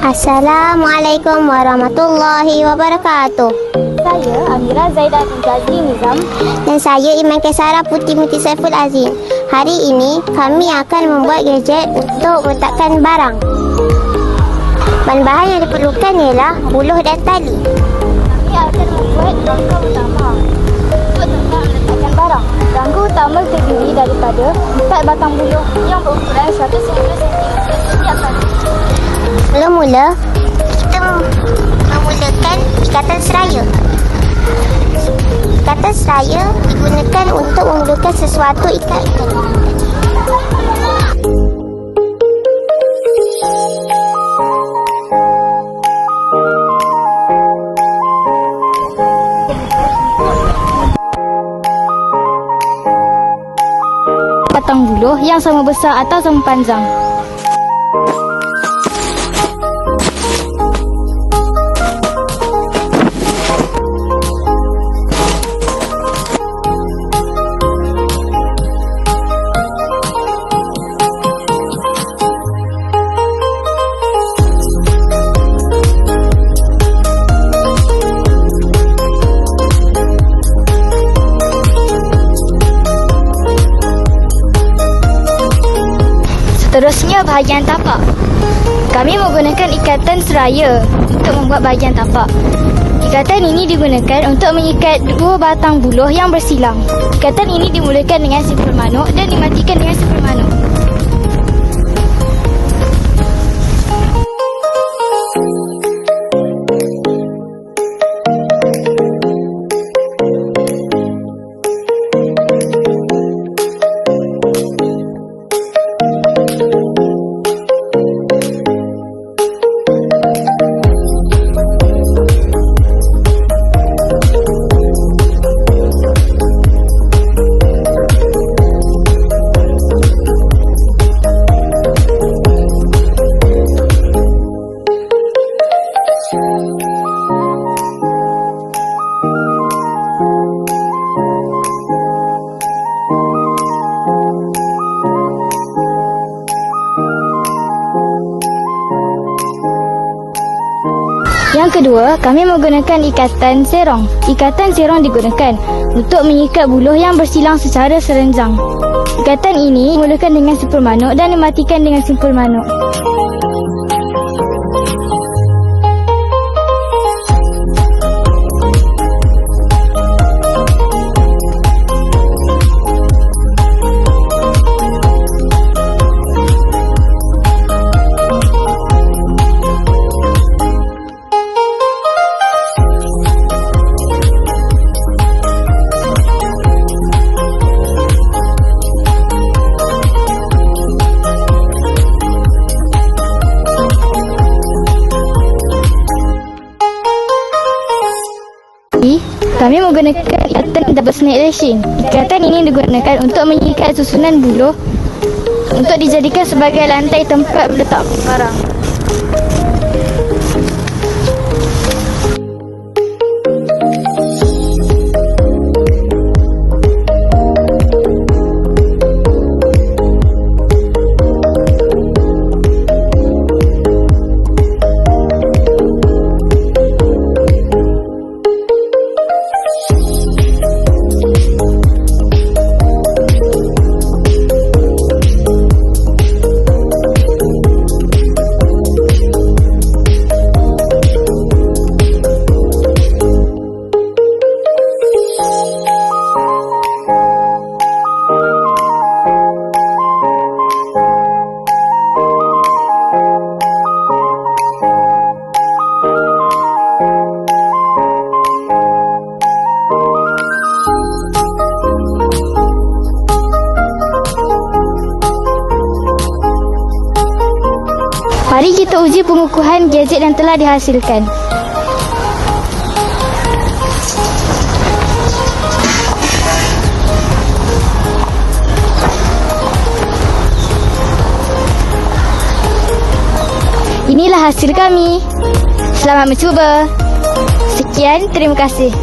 Assalamualaikum warahmatullahi wabarakatuh. Saya Amira Zaidah Mujazi Nizam. Dan saya Iman Kesara Putih Muti Saiful Azim. Hari ini kami akan membuat gadget untuk meletakkan barang. Bahan-bahan yang diperlukan ialah buluh dan tali. Kami akan membuat rangka utama untuk tempat meletakkan barang. Rangka utama terdiri daripada 4 batang buluh yang berukuran 190 cm setiap kali. Mula-mula, kita memulakan ikatan seraya. Ikatan seraya digunakan untuk memulakan sesuatu ikatan. Batang buluh yang sama besar atau sama panjang. Seterusnya, bahagian tapak. Kami menggunakan ikatan seraya untuk membuat bahagian tapak. Ikatan ini digunakan untuk mengikat 2 batang buluh yang bersilang. Ikatan ini dimulakan dengan simpul manuk dan dimatikan dengan simpul manuk. Yang kedua, kami menggunakan ikatan serong. Ikatan serong digunakan untuk mengikat buluh yang bersilang secara serenjang. Ikatan ini dimulakan dengan simpul manuk dan dimatikan dengan simpul manuk. Kami menggunakan ikatan double snake lashing. Ikatan ini digunakan untuk mengikat susunan buluh untuk dijadikan sebagai lantai tempat meletak barang. Mari kita uji pengukuhan gadget yang telah dihasilkan. Inilah hasil kami. Selamat mencuba. Sekian, terima kasih.